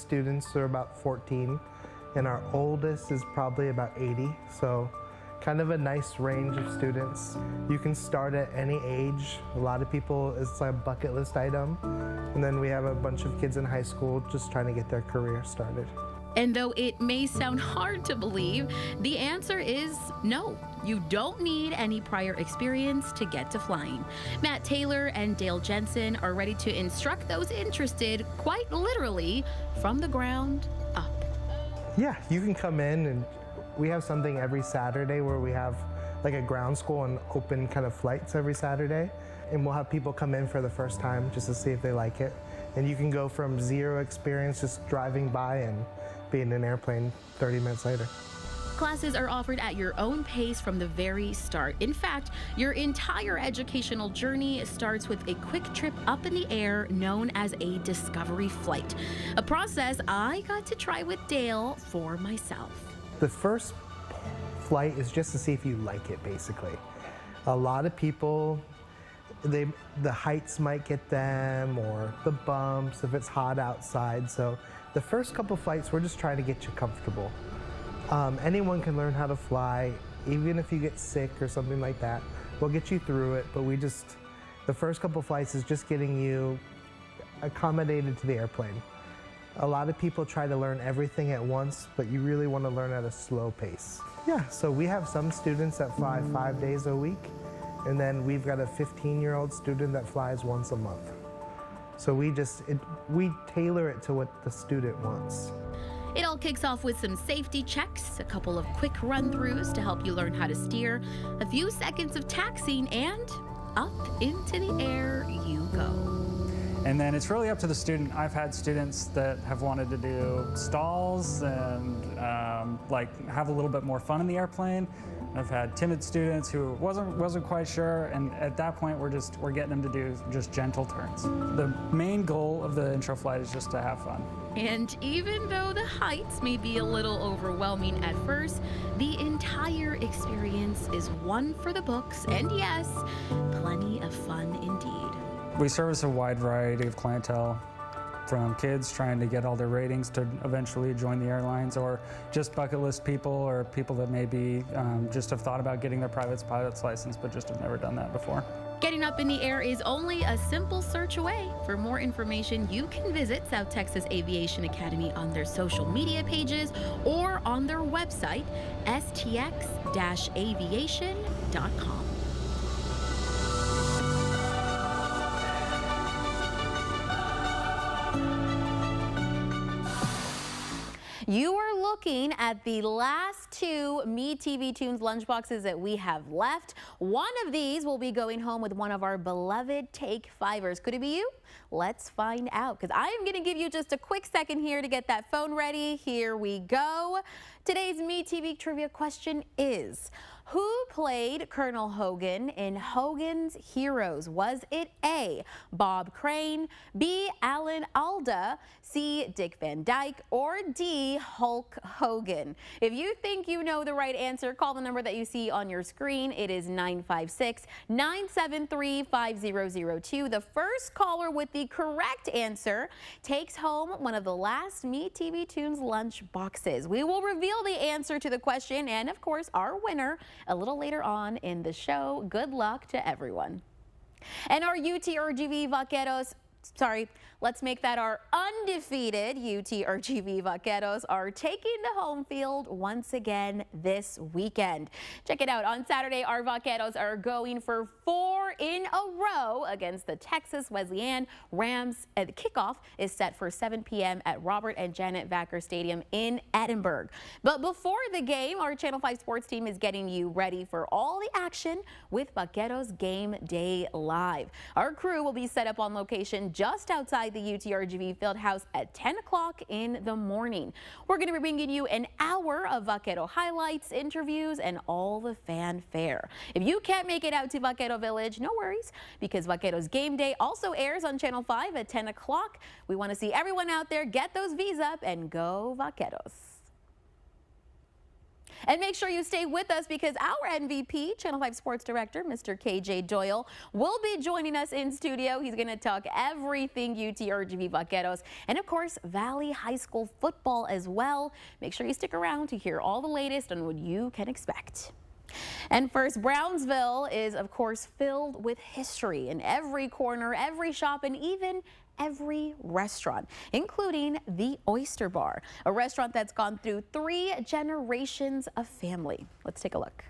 students are about 14, and our oldest is probably about 80, so kind of a nice range of students. You can start at any age. A lot of people, it's like a bucket list item. And then we have a bunch of kids in high school just trying to get their career started. And though it may sound hard to believe, the answer is no. You don't need any prior experience to get to flying. Matt Taylor and Dale Jensen are ready to instruct those interested, quite literally, from the ground up. Yeah, you can come in, and we have something every Saturday where we have like a ground school and open kind of flights every Saturday. And we'll have people come in for the first time just to see if they like it. And you can go from zero experience just driving by and be in an airplane 30 minutes later. Classes are offered at your own pace from the very start. In fact, your entire educational journey starts with a quick trip up in the air known as a discovery flight, a process I got to try with Dale for myself. The first flight is just to see if you like it, basically. A lot of people, the heights might get them, or the bumps if it's hot outside. So the first couple flights, we're just trying to get you comfortable. Anyone can learn how to fly, even if you get sick or something like that. We'll get you through it, but the first couple flights is just getting you accommodated to the airplane. A lot of people try to learn everything at once, but you really want to learn at a slow pace. Yeah, so we have some students that fly 5 days a week, and then we've got a 15-year-old student that flies once a month. So we tailor it to what the student wants. It all kicks off with some safety checks, a couple of quick run-throughs to help you learn how to steer, a few seconds of taxiing, and up into the air you go. And then it's really up to the student. I've had students that have wanted to do stalls and like have a little bit more fun in the airplane. I've had timid students who wasn't quite sure, and at that point we're getting them to do just gentle turns. The main goal of the intro flight is just to have fun. And even though the heights may be a little overwhelming at first, the entire experience is one for the books, and yes, plenty of fun indeed. We service a wide variety of clientele, from kids trying to get all their ratings to eventually join the airlines, or just bucket list people, or people that maybe just have thought about getting their private pilot's license but just have never done that before. Getting up in the air is only a simple search away. For more information, you can visit South Texas Aviation Academy on their social media pages or on their website, stx-aviation.com. You are looking at the last two Me TV Tunes lunchboxes that we have left. One of these will be going home with one of our beloved Take Fivers. Could it be you? Let's find out, because I am going to give you just a quick second here to get that phone ready. Here we go. Today's Me TV trivia question is, who played Colonel Hogan in Hogan's Heroes? Was it A, Bob Crane, B, Alan Alda, C, Dick Van Dyke, or D, Hulk Hogan? If you think you know the right answer, call the number that you see on your screen. It is 956-973-5002. The first caller with the correct answer takes home one of the last Me TV Tunes lunch boxes. We will reveal the answer to the question and, of course, our winner a little later on in the show. Good luck to everyone. And our UTRGV Vaqueros, let's make that our undefeated UTRGV Vaqueros are taking the home field once again this weekend. Check it out. On Saturday, our Vaqueros are going for 4 in a row against the Texas Wesleyan Rams. The kickoff is set for 7 p.m. at Robert and Janet Vacker Stadium in Edinburgh. But before the game, our Channel 5 sports team is getting you ready for all the action with Vaqueros Game Day Live. Our crew will be set up on location just outside the UTRGV Fieldhouse at 10 o'clock in the morning. We're going to be bringing you an hour of Vaquero highlights, interviews, and all the fanfare. If you can't make it out to Vaquero Village, no worries, because Vaqueros Game Day also airs on Channel 5 at 10 o'clock. We want to see everyone out there get those V's up and go Vaqueros. And make sure you stay with us because our MVP, Channel 5 Sports Director, Mr. KJ Doyle, will be joining us in studio. He's going to talk everything UT RGV Vaqueros and, of course, Valley High School football as well. Make sure you stick around to hear all the latest on what you can expect. And first, Brownsville is, of course, filled with history in every corner, every shop, and even every restaurant, including the Oyster Bar, a restaurant that's gone through 3 generations of family. Let's take a look.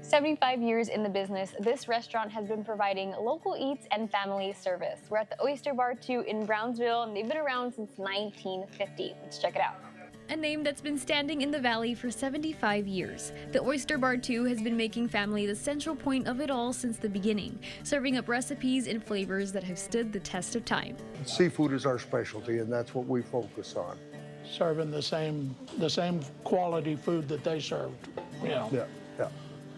75 years in the business, this restaurant has been providing local eats and family service. We're at the Oyster Bar 2 in Brownsville, and they've been around since 1950. Let's check it out. A name that's been standing in the valley for 75 years. The Oyster Bar 2 has been making family the central point of it all since the beginning, serving up recipes and flavors that have stood the test of time. Seafood is our specialty, and that's what we focus on. Serving the same quality food that they served, you know,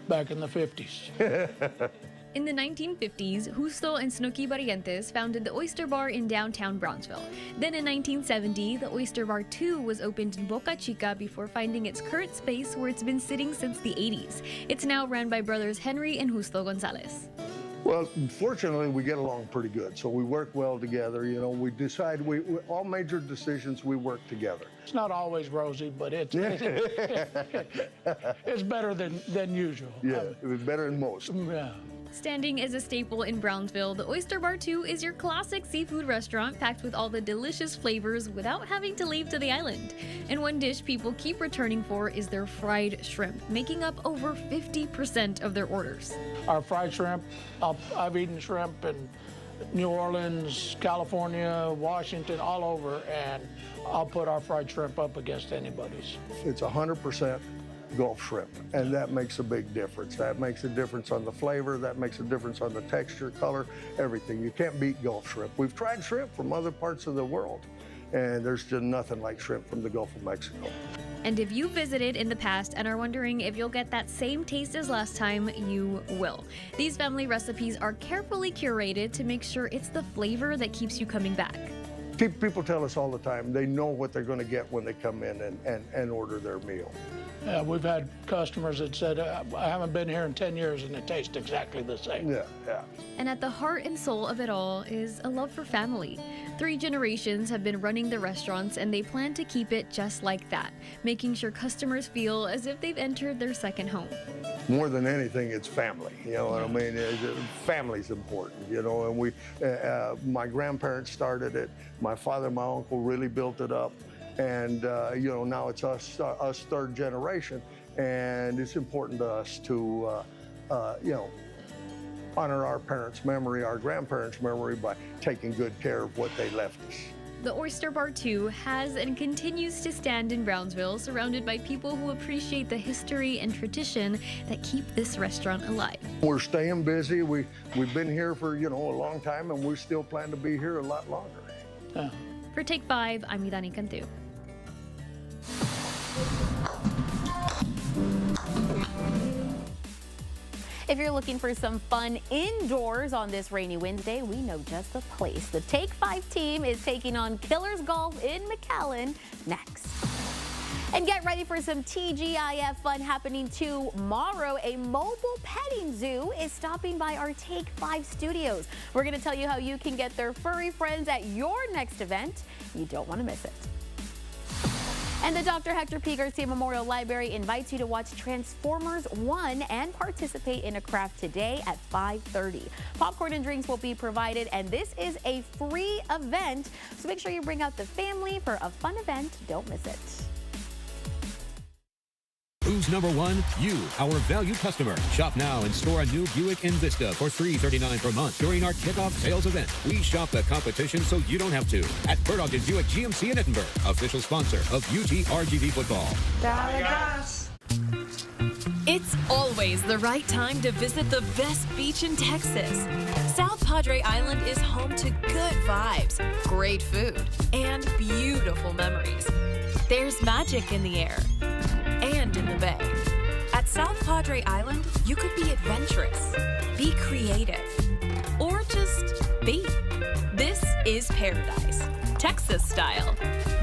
back in the 50s. In the 1950s, Justo and Snooki Barrientos founded the Oyster Bar in downtown Brownsville. Then in 1970, the Oyster Bar 2 was opened in Boca Chica before finding its current space where it's been sitting since the 80s. It's now run by brothers Henry and Justo Gonzalez. Well, fortunately, we get along pretty good, so we work well together. You know, we decide, all major decisions, we work together. It's not always rosy, but it's better than usual. Yeah, it was better than most. Yeah. Standing as a staple in Brownsville, the Oyster Bar 2 is your classic seafood restaurant packed with all the delicious flavors without having to leave to the island. And one dish people keep returning for is their fried shrimp, making up over 50% of their orders. Our fried shrimp, I've eaten shrimp in New Orleans, California, Washington, all over, and I'll put our fried shrimp up against anybody's. It's 100% Gulf shrimp, and that makes a big difference. That makes a difference on the flavor, that makes a difference on the texture, color, everything. You can't beat Gulf shrimp. We've tried shrimp from other parts of the world, and there's just nothing like shrimp from the Gulf of Mexico. And if you visited in the past and are wondering if you'll get that same taste as last time, you will. These family recipes are carefully curated to make sure it's the flavor that keeps you coming back. People tell us all the time, they know what they're going to get when they come in and order their meal. Yeah, we've had customers that said, I haven't been here in 10 years and it tastes exactly the same. Yeah. And at the heart and soul of it all is a love for family. 3 generations have been running the restaurants and they plan to keep it just like that, making sure customers feel as if they've entered their second home. More than anything, it's family. You know what I mean? Family's important, you know, and my grandparents started it. My father and my uncle really built it up. And, you know, now it's us third generation, and it's important to us to, you know, honor our parents' memory, our grandparents' memory by taking good care of what they left us. The Oyster Bar 2 has and continues to stand in Brownsville, surrounded by people who appreciate the history and tradition that keep this restaurant alive. We're staying busy. We've been here for, you know, a long time, and we still plan to be here a lot longer. Yeah. For Take 5, I'm Idani Cantu. If you're looking for some fun indoors on this rainy Wednesday, we know just the place. The Take 5 team is taking on Killers Golf in McAllen next. And get ready for some TGIF fun happening tomorrow. A mobile petting zoo is stopping by our Take 5 studios. We're going to tell you how you can get their furry friends at your next event. You don't want to miss it. And the Dr. Hector P. Garcia Memorial Library invites you to watch Transformers 1 and participate in a craft today at 5:30. Popcorn and drinks will be provided, and this is a free event, so make sure you bring out the family for a fun event. Don't miss it. Who's number one? You, our valued customer. Shop now and store a new Buick Envista for $339 per month during our kickoff sales event. We shop the competition so you don't have to. At Burlington Buick GMC in Edinburgh, official sponsor of UT RGV football. It's always the right time to visit the best beach in Texas. South Padre Island is home to good vibes, great food, and beautiful memories. There's magic in the air and in the bay. At South Padre Island, you could be adventurous, be creative, or just be. This is paradise, Texas style.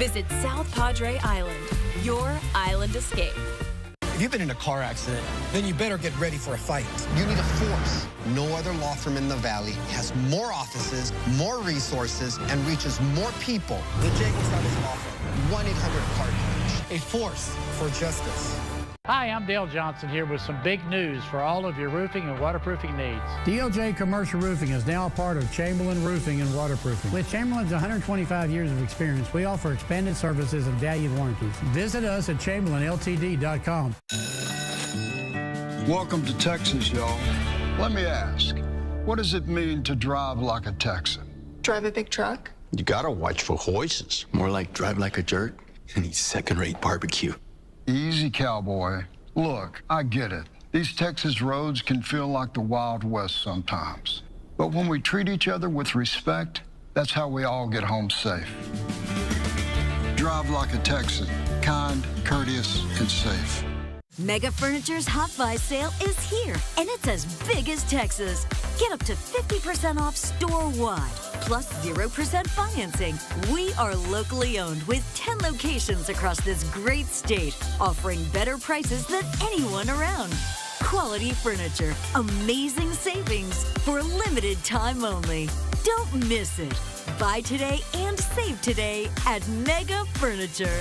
Visit South Padre Island, your island escape. If you've been in a car accident, then you better get ready for a fight. You need a force. No other law firm in the Valley has more offices, more resources, and reaches more people than Jay Gonzalez Law Firm. 1-800-CARTRIDGE. A force for justice. Hi, I'm Dale Johnson here with some big news for all of your roofing and waterproofing needs. DLJ Commercial Roofing is now a part of Chamberlain Roofing and Waterproofing. With Chamberlain's 125 years of experience, we offer expanded services and valued warranties. Visit us at ChamberlainLTD.com. Welcome to Texas, y'all. Let me ask, what does it mean to drive like a Texan? Drive a big truck? You gotta watch for horses. More like drive like a jerk and eat second-rate barbecue. Easy, cowboy. Look, I get it. These Texas roads can feel like the Wild West sometimes. But when we treat each other with respect, that's how we all get home safe. Drive like a Texan. Kind, courteous, and safe. Mega Furniture's Hot Buy sale is here, and it's as big as Texas. Get up to 50% off store-wide, plus 0% financing. We are locally owned with 10 locations across this great state, offering better prices than anyone around. Quality furniture, amazing savings for a limited time only. Don't miss it. Buy today and save today at Mega Furniture.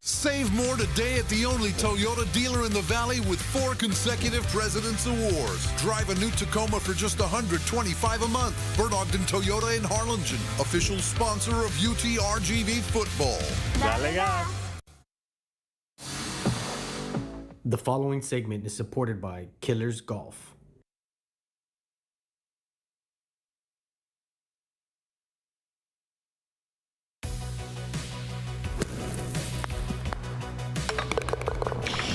Save more today at the only Toyota dealer in the Valley with 4 consecutive President's Awards. Drive a new Tacoma for just $125 a month. Bert Ogden Toyota in Harlingen, official sponsor of UTRGV football. The following segment is supported by Killers Golf.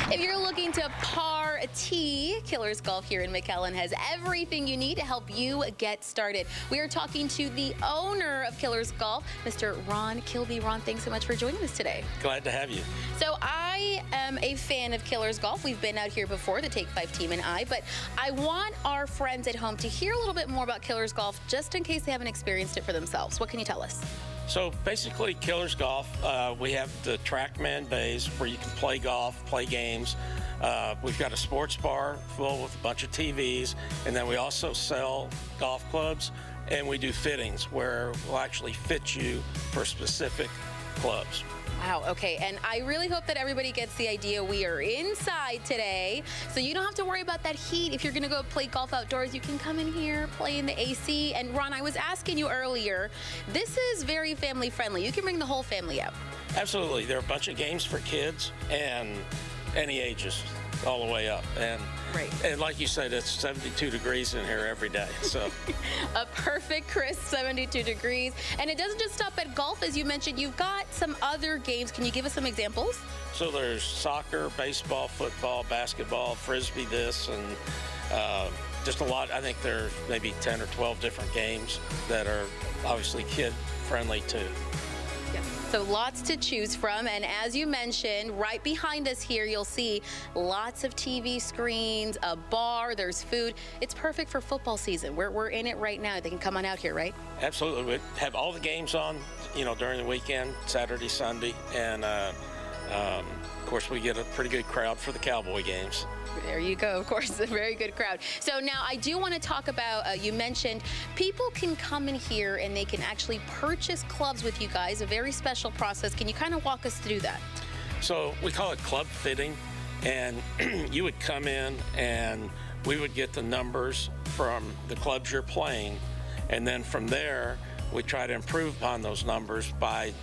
If you're looking to party, Killers Golf here in McAllen has everything you need to help you get started. We are talking to the owner of Killers Golf, Mr. Ron Kilby. Ron, thanks so much for joining us today. Glad to have you. So I am a fan of Killers Golf. We've been out here before, the Take 5 team and I, but I want our friends at home to hear a little bit more about Killers Golf just in case they haven't experienced it for themselves. What can you tell us? So basically, Killers Golf, we have the TrackMan bays where you can play golf, play games. We've got a sports bar full with a bunch of TVs, and then we also sell golf clubs, and we do fittings where we'll actually fit you for specific clubs. Wow, okay, and I really hope that everybody gets the idea. We are inside today, so you don't have to worry about that heat. If you're gonna go play golf outdoors, you can come in here, play in the AC. And Ron, I was asking you earlier, this is very family friendly. You can bring the whole family out. Absolutely, there are a bunch of games for kids and any ages, all the way up. And like you said, it's 72 degrees in here every day. So a perfect crisp 72 degrees. And it doesn't just stop at golf, as you mentioned. You've got some other games. Can you give us some examples? So there's soccer, baseball, football, basketball, frisbee, this, and just a lot. I think there's maybe 10 or 12 different games that are obviously kid friendly too. So lots to choose from, and as you mentioned, right behind us here, you'll see lots of TV screens, a bar, there's food. It's perfect for football season. We're in it right now. They can come on out here, right? Absolutely. We have all the games on, during the weekend, Saturday, Sunday, and of course, we get a pretty good crowd for the Cowboy games. There you go, of course, a very good crowd. So now I do want to talk about, you mentioned people can come in here and they can actually purchase clubs with you guys, a very special process. Can you kind of walk us through that? So we call it club fitting, and you would come in and we would get the numbers from the clubs you're playing, and then from there, we try to improve upon those numbers by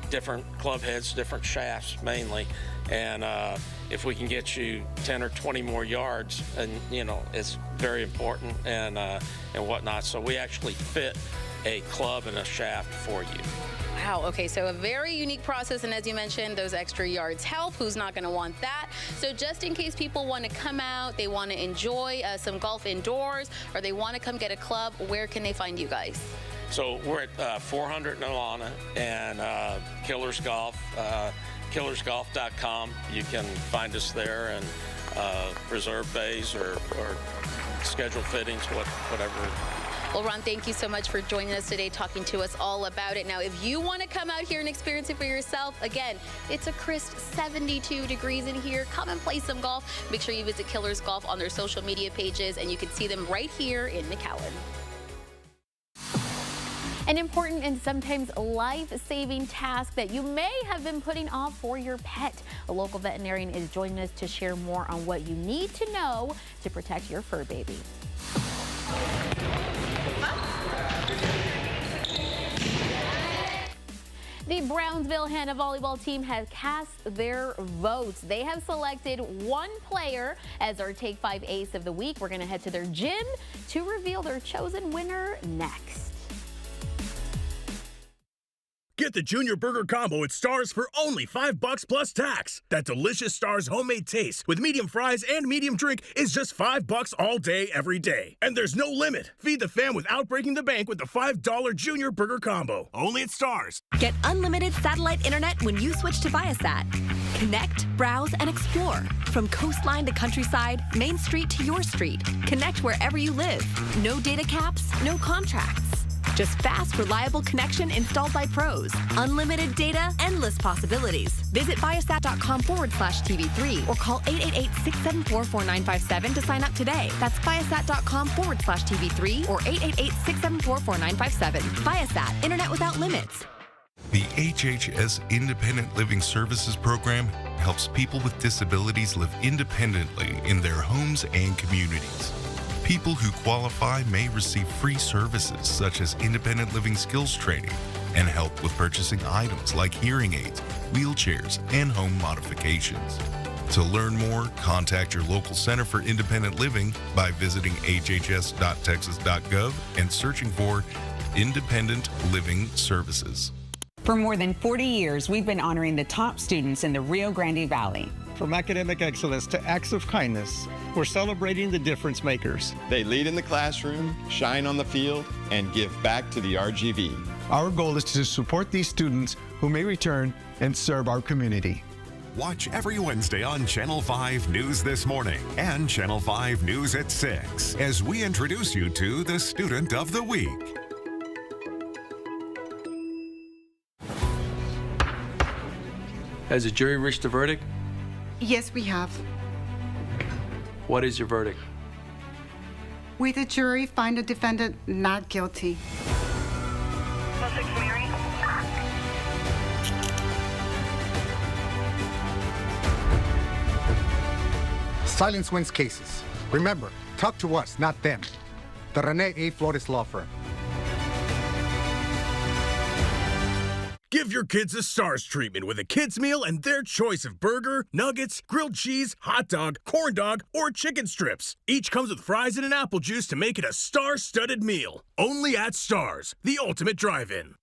different club heads, different shafts mainly, and if we can get you 10 or 20 more yards, and it's very important, and whatnot. So we actually fit a club and a shaft for you. Wow, okay, so a very unique process, and as you mentioned, those extra yards help. Who's not going to want that? So just in case people want to come out, they want to enjoy some golf indoors, or they want to come get a club, where can they find you guys? So we're at 400 in Alana, and Killers Golf, killersgolf.com. You can find us there and reserve bays or schedule fittings, whatever Well, Ron, thank you so much for joining us today, talking to us all about it. Now, if you want to come out here and experience it for yourself, again, it's a crisp 72 degrees in here. Come and play some golf. Make sure you visit Killers Golf on their social media pages, and you can see them right here in McAllen. An important and sometimes life-saving task that you may have been putting off for your pet. A local veterinarian is joining us to share more on what you need to know to protect your fur baby. The Brownsville Hannah volleyball team has cast their votes. They have selected one player as our Take 5 Ace of the Week. We're going to head to their gym to reveal their chosen winner next. Get the Junior Burger Combo at Stars for only $5 plus tax. That delicious Stars homemade taste with medium fries and medium drink is just $5 all day, every day. And there's no limit. Feed the fam without breaking the bank with the $5 Junior Burger Combo. Only at Stars. Get unlimited satellite internet when you switch to Viasat. Connect, browse, and explore. From coastline to countryside, Main Street to your street. Connect wherever you live. No data caps, no contracts. Just fast, reliable connection installed by pros. Unlimited data, endless possibilities. Visit Viasat.com/TV3 or call 888-674-4957 to sign up today. That's Viasat.com/TV3 or 888-674-4957. Viasat, internet without limits. The HHS Independent Living Services Program helps people with disabilities live independently in their homes and communities. People who qualify may receive free services such as independent living skills training and help with purchasing items like hearing aids, wheelchairs, and home modifications. To learn more, contact your local Center for Independent Living by visiting hhs.texas.gov and searching for Independent Living Services. For more than 40 years, we've been honoring the top students in the Rio Grande Valley. From academic excellence to acts of kindness, we're celebrating the difference makers. They lead in the classroom, shine on the field, and give back to the RGV. Our goal is to support these students who may return and serve our community. Watch every Wednesday on Channel 5 News This Morning and Channel 5 News at 6 as we introduce you to the Student of the Week. Has the jury reached a verdict? Yes, we have. What is your verdict? We, the jury, find the defendant not guilty. Silence wins cases. Remember, talk to us, not them. The Rene A. Flores Law Firm. Give your kids a Stars treatment with a kids meal and their choice of burger, nuggets, grilled cheese, hot dog, corn dog, or chicken strips. Each comes with fries and an apple juice to make it a star-studded meal. Only at Stars, the ultimate drive-in.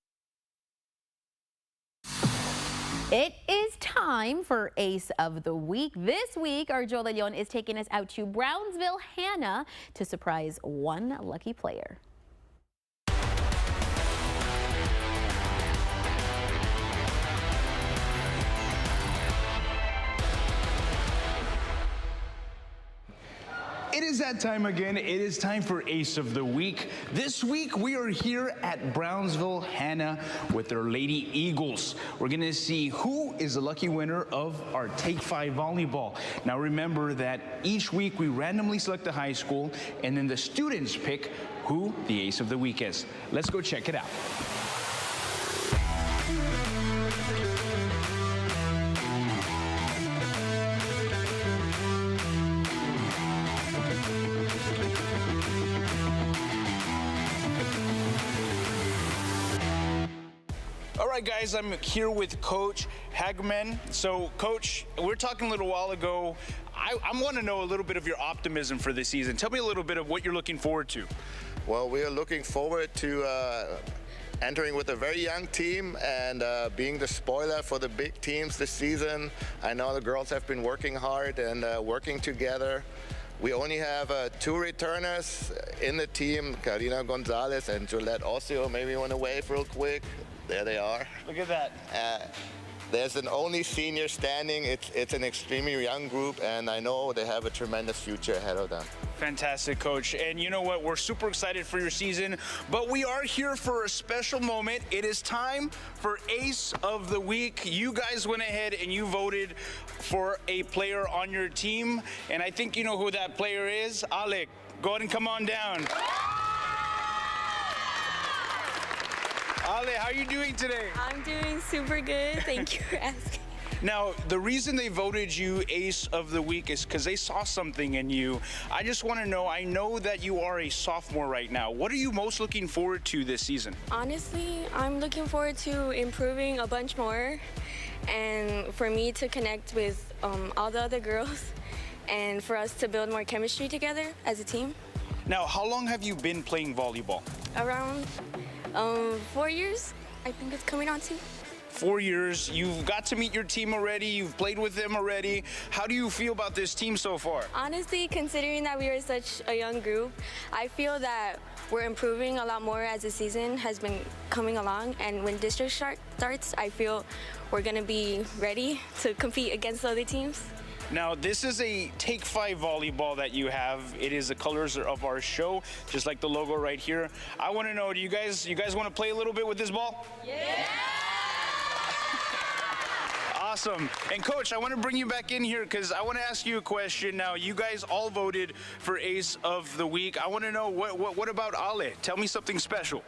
It is time for Ace of the Week. This week, our Joe De Leon is taking us out to Brownsville, Hannah, to surprise one lucky player. It is that time again. It is time for Ace of the Week. This week we are here at Brownsville, Hannah, with their Lady Eagles. We're going to see who is the lucky winner of our Take 5 volleyball. Now remember that each week we randomly select a high school and then the students pick who the Ace of the Week is. Let's go check it out. All right, guys, I'm here with Coach Hagman. So, Coach, we were talking a little while ago. I want to know a little bit of your optimism for this season. Tell me a little bit of what you're looking forward to. Well, we are looking forward to entering with a very young team and being the spoiler for the big teams this season. I know the girls have been working hard and working together. We only have 2 returners in the team, Karina Gonzalez and Jolette Ossio. Maybe you want to wave real quick. There they are. Look at that. There's an only senior standing. It's an extremely young group, and I know they have a tremendous future ahead of them. Fantastic, Coach. And you know what? We're super excited for your season, but we are here for a special moment. It is time for Ace of the Week. You guys went ahead and you voted for a player on your team, and I think you know who that player is. Alec, go ahead and come on down. Ale, how are you doing today? I'm doing super good. Thank you for asking. Now, the reason they voted you Ace of the Week is because they saw something in you. I just want to know, I know that you are a sophomore right now. What are you most looking forward to this season? Honestly, I'm looking forward to improving a bunch more and for me to connect with all the other girls and for us to build more chemistry together as a team. Now, how long have you been playing volleyball? Around 4 years, I think it's coming on to. 4 years, you've got to meet your team already, you've played with them already. How do you feel about this team so far? Honestly, considering that we are such a young group, I feel that we're improving a lot more as the season has been coming along, and when district starts, I feel we're gonna be ready to compete against other teams. Now, this is a Take 5 volleyball that you have. It is the colors of our show, just like the logo right here. I want to know, do you guys want to play a little bit with this ball? Yeah! Awesome. And Coach, I want to bring you back in here because I want to ask you a question. Now, you guys all voted for Ace of the Week. I want to know, what about Ale? Tell me something special.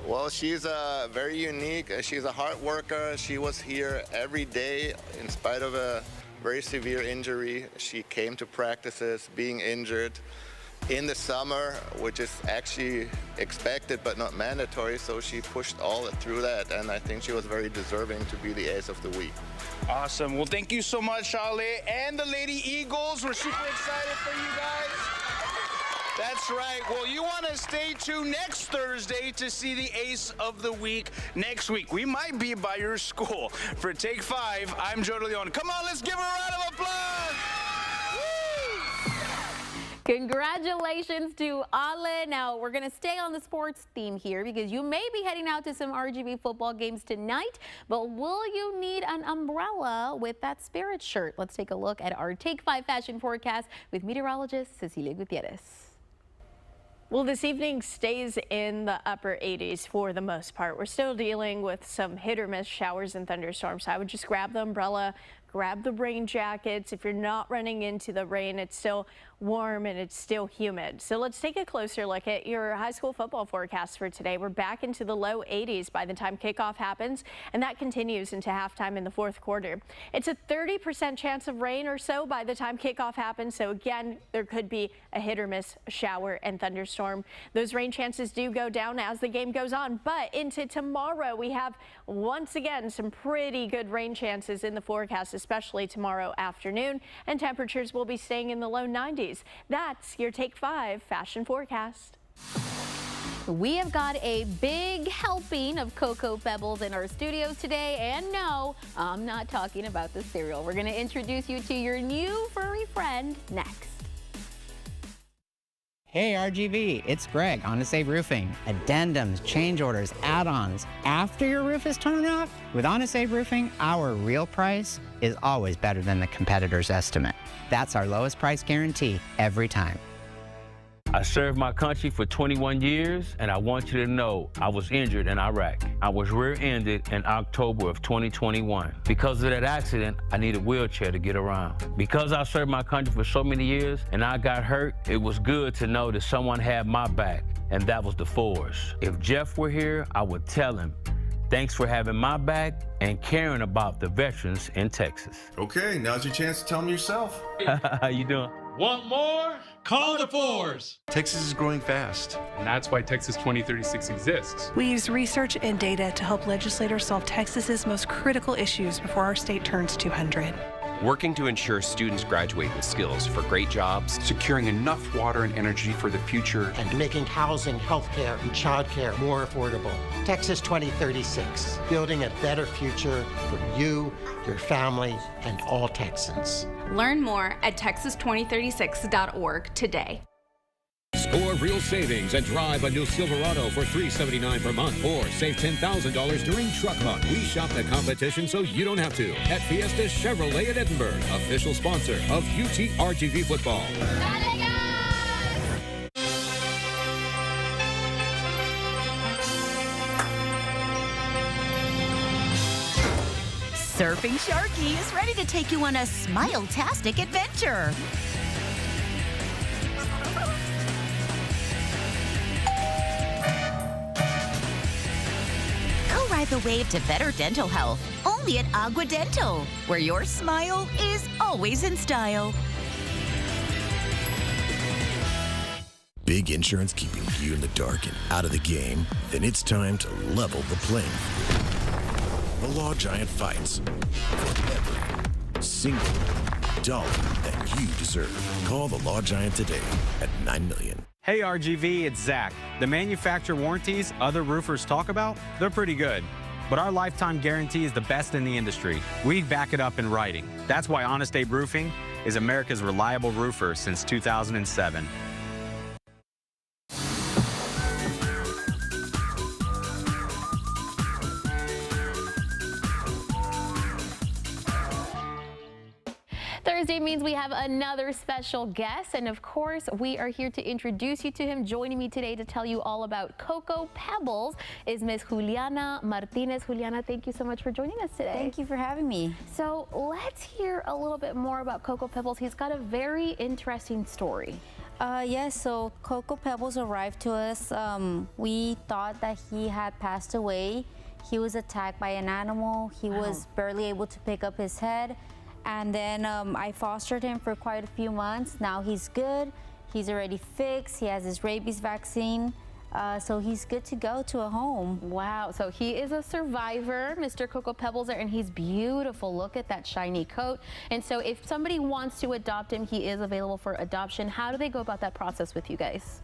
Well, she's very unique. She's a hard worker. She was here every day in spite of a very severe injury. She came to practices being injured in the summer, which is actually expected but not mandatory, so she pushed all through that, and I think she was very deserving to be the Ace of the Week. Awesome. Well, thank you so much, Ale. And the Lady Eagles, we're super excited for you guys. That's right. Well, you want to stay tuned next Thursday to see the Ace of the Week next week. We might be by your school. For Take 5, I'm Joe DeLeon. Come on, let's give her a round of applause. Congratulations to Ale. Now, we're going to stay on the sports theme here because you may be heading out to some RGV football games tonight, but will you need an umbrella with that Spirit shirt? Let's take a look at our Take 5 fashion forecast with meteorologist Cecilia Gutierrez. Well, this evening stays in the upper 80s for the most part. We're still dealing with some hit or miss showers and thunderstorms. I would just grab the umbrella, grab the rain jackets. If you're not running into the rain, it's still warm and it's still humid. So let's take a closer look at your high school football forecast for today. We're back into the low 80s by the time kickoff happens, and that continues into halftime in the fourth quarter. It's a 30% chance of rain or so by the time kickoff happens. So again, there could be a hit or miss shower and thunderstorm. Those rain chances do go down as the game goes on, but into tomorrow we have once again some pretty good rain chances in the forecast, especially tomorrow afternoon, and temperatures will be staying in the low 90s. That's your Take 5 fashion forecast. We have got a big helping of Cocoa Pebbles in our studios today, and no, I'm not talking about the cereal. We're going to introduce you to your new furry friend next. Hey RGV, it's Greg, Honest Abe Roofing. Addendums, change orders, add-ons. After your roof is torn off, with Honest Abe Roofing, our real price is always better than the competitor's estimate. That's our lowest price guarantee every time. I served my country for 21 years, and I want you to know I was injured in Iraq. I was rear-ended in October of 2021. Because of that accident, I need a wheelchair to get around. Because I served my country for so many years and I got hurt, it was good to know that someone had my back, and that was the force. If Jeff were here, I would tell him, thanks for having my back and caring about the veterans in Texas. Okay, now's your chance to tell them yourself. How you doing? Want more? Call the Fours. Texas is growing fast. And that's why Texas 2036 exists. We use research and data to help legislators solve Texas's most critical issues before our state turns 200. Working to ensure students graduate with skills for great jobs, securing enough water and energy for the future, and making housing, healthcare, and childcare more affordable. Texas 2036, building a better future for you, your family, and all Texans. Learn more at texas2036.org today. Score real savings and drive a new Silverado for $379 per month, or save $10,000 during Truck Month. We shop the competition so you don't have to. At Fiesta Chevrolet in Edinburg, official sponsor of UT RGV football. Surfing Sharky is ready to take you on a smile-tastic adventure. Go ride the wave to better dental health, only at Agua Dental, where your smile is always in style. Big insurance keeping you in the dark and out of the game? Then it's time to level the playing field. The Law Giant fights for every single dollar that you deserve. Call the Law Giant today at $9 million. Hey RGV, it's Zach. The manufacturer warranties other roofers talk about, they're pretty good. But our lifetime guarantee is the best in the industry. We back it up in writing. That's why Honest Abe Roofing is America's reliable roofer since 2007. Thursday means we have another special guest, and of course, we are here to introduce you to him. Joining me today to tell you all about Cocoa Pebbles is Miss Juliana Martinez. Juliana, thank you so much for joining us today. Thank you for having me. So let's hear a little bit more about Cocoa Pebbles. He's got a very interesting story. Yes, so Cocoa Pebbles arrived to us. We thought that he had passed away. He was attacked by an animal. He was barely able to pick up his head. And then I fostered him for quite a few months. Now he's good. He's already fixed. He has his rabies vaccine. So he's good to go to a home. Wow, so he is a survivor, Mr. Cocoa Pebbles, and he's beautiful. Look at that shiny coat. And so if somebody wants to adopt him, he is available for adoption. How do they go about that process with you guys?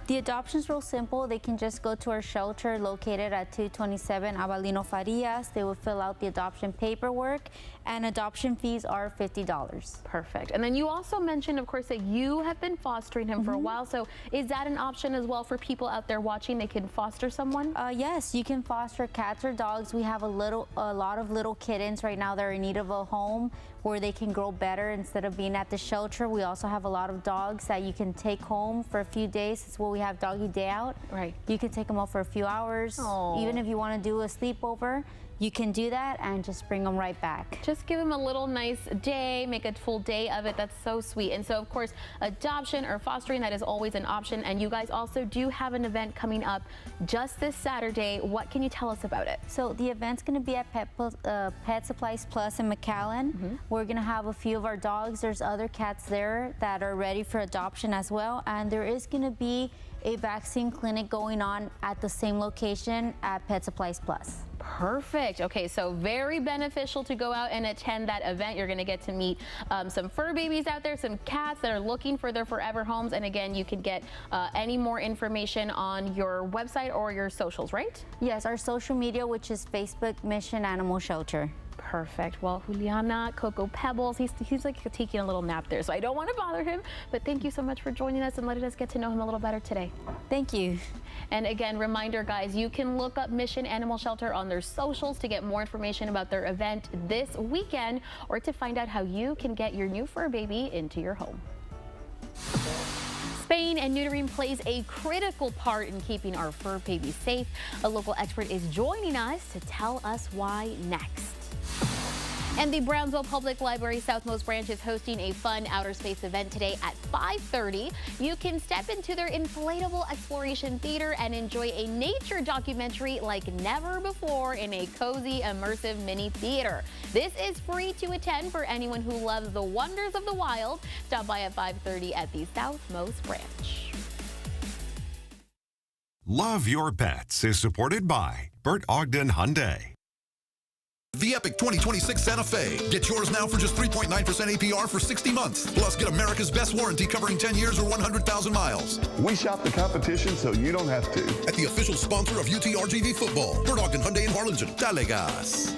The adoption's real simple. They can just go to our shelter located at 227 Avalino Farias. They will fill out the adoption paperwork, and adoption fees are $50. Perfect. And then you also mentioned, of course, that you have been fostering him for a while. So is that an option as well for people out there watching? They can foster someone? Yes, you can foster cats or dogs. We have a lot of little kittens right now that are in need of a home where they can grow better instead of being at the shelter. We also have a lot of dogs that you can take home for a few days. It's where we have doggy day out. Right. You can take them out for a few hours. Aww. Even if you want to do a sleepover, you can do that and just bring them right back. Just give them a little nice day, make a full day of it. That's so sweet. And so, of course, adoption or fostering, that is always an option. And you guys also do have an event coming up just this Saturday. What can you tell us about it? So the event's going to be at Pet Supplies Plus in McAllen. We're going to have a few of our dogs. There's other cats there that are ready for adoption as well. And there is going to be a vaccine clinic going on at the same location at Pet Supplies Plus. Perfect. Okay, so very beneficial to go out and attend that event. You're going to get to meet some fur babies out there, some cats that are looking for their forever homes. And again, you can get any more information on your website or your socials, right? Yes, our social media, which is Facebook Mission Animal Shelter. Perfect. Well, Juliana, Cocoa Pebbles, he's like taking a little nap there, so I don't want to bother him. But thank you so much for joining us and letting us get to know him a little better today. Thank you. And again, reminder, guys, you can look up Mission Animal Shelter on their socials to get more information about their event this weekend or to find out how you can get your new fur baby into your home. Spaying and neutering plays a critical part in keeping our fur babies safe. A local expert is joining us to tell us why next. And the Brownsville Public Library Southmost Branch is hosting a fun outer space event today at 5:30. You can step into their inflatable exploration theater and enjoy a nature documentary like never before in a cozy, immersive mini theater. This is free to attend for anyone who loves the wonders of the wild. Stop by at 5:30 at the Southmost Branch. Love Your Pets is supported by Bert Ogden Hyundai. The Epic 2026 Santa Fe. Get yours now for just 3.9% APR for 60 months. Plus, get America's best warranty covering 10 years or 100,000 miles. We shop the competition so you don't have to. At the official sponsor of UTRGV football, Bert Ogden Hyundai in Harlingen. Dale gas.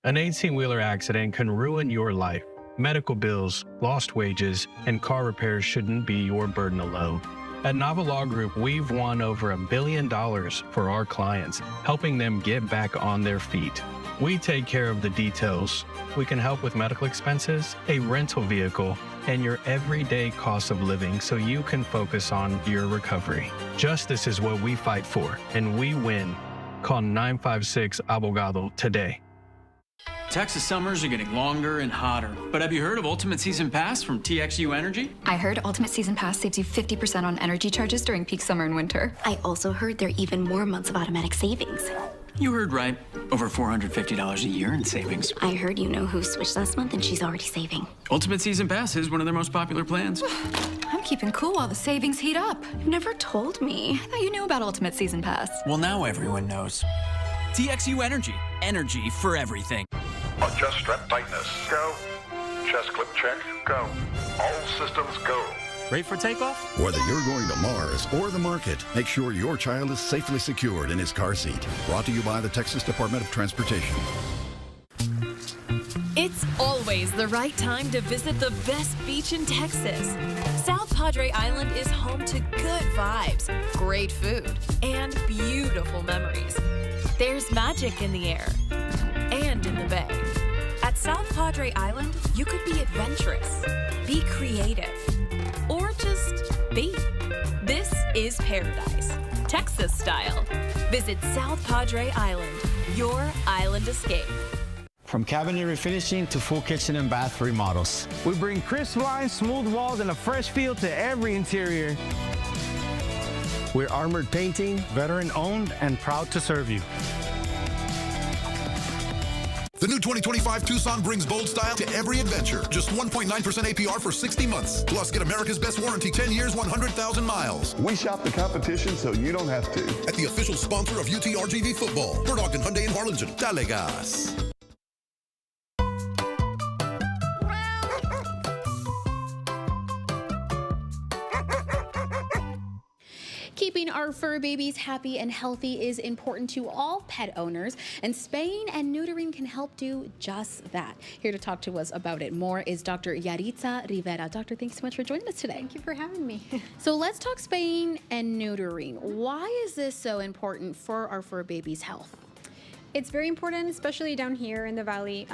An 18-wheeler accident can ruin your life. Medical bills, lost wages, and car repairs shouldn't be your burden alone. At Nava Law Group, we've won over $1 billion for our clients, helping them get back on their feet. We take care of the details. We can help with medical expenses, a rental vehicle, and your everyday cost of living so you can focus on your recovery. Justice is what we fight for, and we win. Call 956-ABOGADO today. Texas summers are getting longer and hotter. But have you heard of Ultimate Season Pass from TXU Energy? I heard Ultimate Season Pass saves you 50% on energy charges during peak summer and winter. I also heard there are even more months of automatic savings. You heard right. Over $450 a year in savings. I heard you know who switched last month and she's already saving. Ultimate Season Pass is one of their most popular plans. I'm keeping cool while the savings heat up. You never told me. I thought you knew about Ultimate Season Pass. Well, now everyone knows. TXU Energy. Energy for everything. Adjust strap tightness. Go. Chest clip check. Go. All systems go. Ready for takeoff? Whether you're going to Mars or the market, make sure your child is safely secured in his car seat. Brought to you by the Texas Department of Transportation. It's always the right time to visit the best beach in Texas. South Padre Island is home to good vibes, great food, and beautiful memories. There's magic in the air and in the bay. At South Padre Island, you could be adventurous, be creative, or just be. This is paradise, Texas style. Visit South Padre Island, your island escape. From cabinet refinishing to full kitchen and bath remodels. We bring crisp lines, smooth walls, and a fresh feel to every interior. We're Armored Painting, veteran-owned and proud to serve you. The new 2025 Tucson brings bold style to every adventure. Just 1.9% APR for 60 months. Plus, get America's best warranty, 10 years, 100,000 miles. We shop the competition so you don't have to. At the official sponsor of UTRGV football, Port Ogden Hyundai in Harlingen. Dale gas. Keeping our fur babies happy and healthy is important to all pet owners, and spaying and neutering can help do just that. Here to talk to us about it more is Dr. Yaritza Rivera. Doctor, thanks so much for joining us today. Thank you for having me. So let's talk spaying and neutering. Why is this so important for our fur babies' health? It's very important, especially down here in the valley.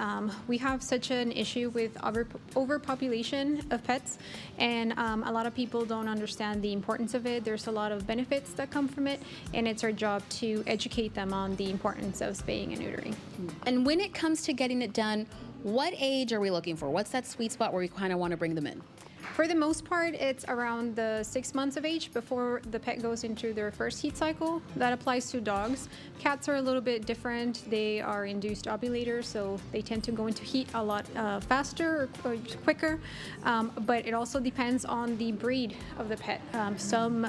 We have such an issue with overpopulation of pets, and a lot of people don't understand the importance of it. There's a lot of benefits that come from it, and it's our job to educate them on the importance of spaying and neutering. And when it comes to getting it done, what age are we looking for? What's that sweet spot where we kind of want to bring them in? For the most part, it's around the 6 months of age before the pet goes into their first heat cycle. That applies to dogs. Cats are a little bit different. They are induced ovulators, so they tend to go into heat a lot faster or quicker. But it also depends on the breed of the pet. Some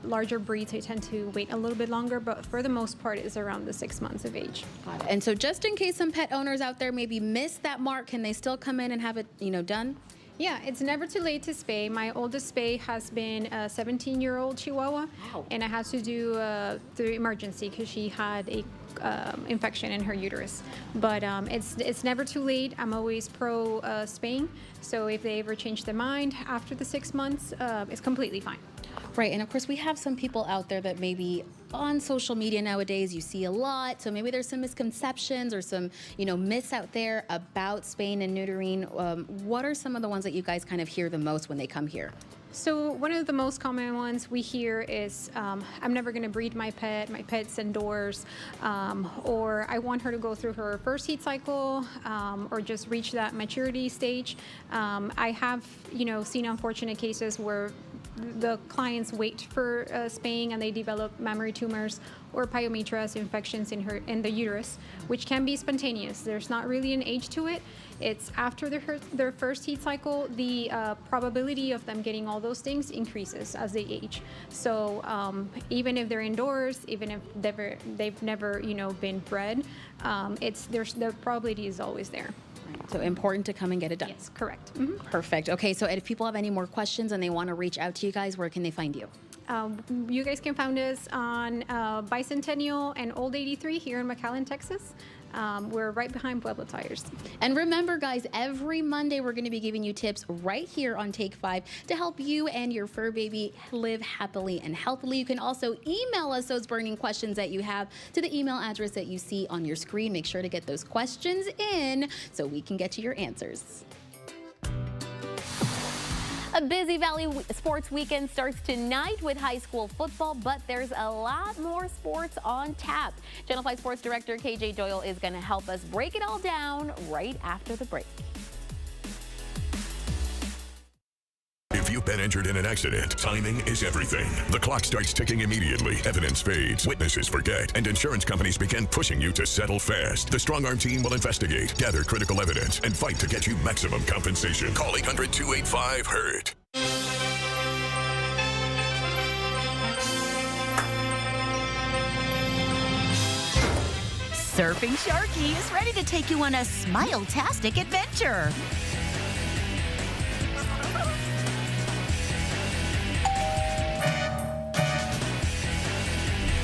larger breeds, they tend to wait a little bit longer, but for the most part, it's around the 6 months of age. And so just in case some pet owners out there maybe missed that mark, can they still come in and have it, done? Yeah, it's never too late to spay. My oldest spay has been a 17-year-old Chihuahua, and I had to do the emergency because she had a infection in her uterus. But it's never too late. I'm always pro spaying, so if they ever change their mind after the 6 months, it's completely fine. Right, and of course we have some people out there that maybe on social media nowadays you see a lot, so maybe there's some misconceptions or some, myths out there about spaying and neutering. What are some of the ones that you guys kind of hear the most when they come here? So one of the most common ones we hear is, I'm never going to breed my pet's indoors, or I want her to go through her first heat cycle, or just reach that maturity stage. I have, seen unfortunate cases where the clients wait for spaying and they develop mammary tumors or pyometras infections in the uterus, which can be spontaneous. There's not really an age to it. It's after their first heat cycle, the probability of them getting all those things increases as they age. So even if they're indoors, even if they've never been bred, the probability is always there. So important to come and get it done. Yes, correct. Perfect. Okay, so if people have any more questions and they want to reach out to you guys, where can they find you? You guys can find us on Bicentennial and Old 83 here in McAllen, Texas. We're right behind Pueblo Tires. And remember, guys, every Monday we're going to be giving you tips right here on Take 5 to help you and your fur baby live happily and healthily. You can also email us those burning questions that you have to the email address that you see on your screen. Make sure to get those questions in so we can get to your answers. A busy Valley sports weekend starts tonight with high school football, but there's a lot more sports on tap. Channel 5 Sports Director KJ Doyle is going to help us break it all down right after the break. If you've been injured in an accident, timing is everything. The clock starts ticking immediately. Evidence fades, witnesses forget, and insurance companies begin pushing you to settle fast. The Strong Arm team will investigate, gather critical evidence, and fight to get you maximum compensation. Call 800-285-HURT. Surfing Sharky is ready to take you on a smile-tastic adventure.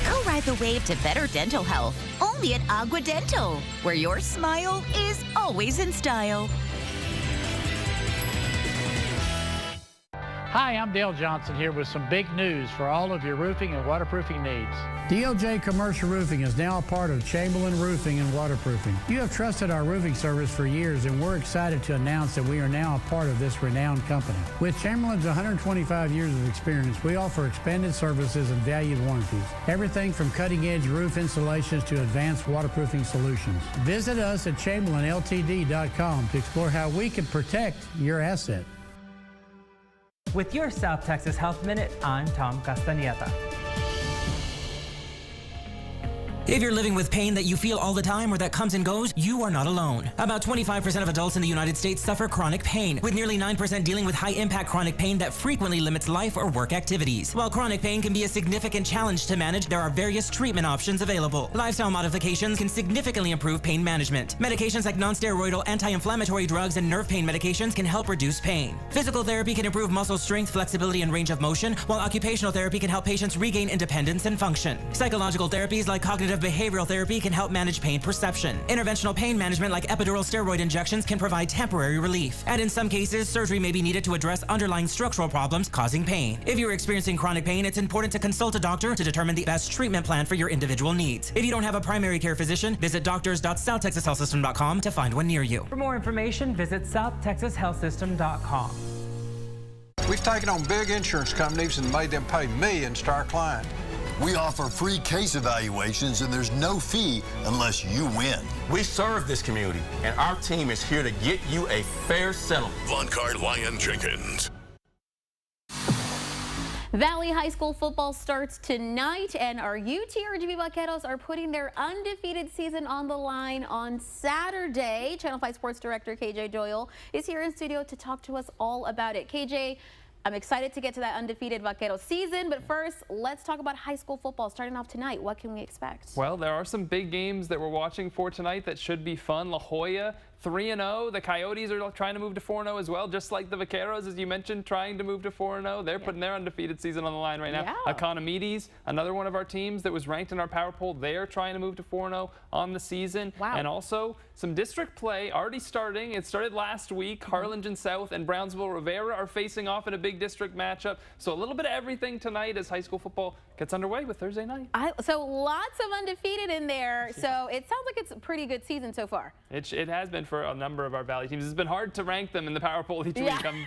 Go ride the wave to better dental health, only at Agua Dental, where your smile is always in style. Hi, I'm Dale Johnson here with some big news for all of your roofing and waterproofing needs. DLJ Commercial Roofing is now a part of Chamberlain Roofing and Waterproofing. You have trusted our roofing service for years, and we're excited to announce that we are now a part of this renowned company. With Chamberlain's 125 years of experience, we offer expanded services and valued warranties. Everything from cutting-edge roof installations to advanced waterproofing solutions. Visit us at ChamberlainLTD.com to explore how we can protect your asset. With your South Texas Health Minute, I'm Tom Castañeda. If you're living with pain that you feel all the time or that comes and goes, you are not alone. About 25% of adults in the United States suffer chronic pain, with nearly 9% dealing with high-impact chronic pain that frequently limits life or work activities. While chronic pain can be a significant challenge to manage, there are various treatment options available. Lifestyle modifications can significantly improve pain management. Medications like non-steroidal anti-inflammatory drugs and nerve pain medications can help reduce pain. Physical therapy can improve muscle strength, flexibility, and range of motion, while occupational therapy can help patients regain independence and function. Psychological therapies like cognitive behavioral therapy can help manage pain perception. Interventional pain management like epidural steroid injections can provide temporary relief. And in some cases, surgery may be needed to address underlying structural problems causing pain. If you're experiencing chronic pain, it's important to consult a doctor to determine the best treatment plan for your individual needs. If you don't have a primary care physician, visit doctors.southtexashealthsystem.com to find one near you. For more information, visit southtexashealthsystem.com. We've taken on big insurance companies and made them pay millions to our client. We offer free case evaluations, and there's no fee unless you win. We serve this community, and our team is here to get you a fair settlement. Von Card Lyon Jenkins. Valley High School football starts tonight, and our UTRGV Vaqueros are putting their undefeated season on the line on Saturday. Channel 5 Sports Director KJ Doyle is here in studio to talk to us all about it. KJ, I'm excited to get to that undefeated Vaquero season, but first, let's talk about high school football starting off tonight. What can we expect? Well, there are some big games that we're watching for tonight that should be fun. La Jolla 3-0. The Coyotes are trying to move to 4-0 as well, just like the Vaqueros, as you mentioned, trying to move to 4-0. They're putting their undefeated season on the line right now. Economides, another one of our teams that was ranked in our power poll, they're trying to move to 4-0 on the season. Wow. And also some district play already starting. It started last week. Harlingen South and Brownsville Rivera are facing off in a big district matchup. So a little bit of everything tonight as high school football gets underway with Thursday night. So lots of undefeated in there. So it sounds like it's a pretty good season so far. It has been for a number of our Valley teams. It's been hard to rank them in the power poll each week. I'm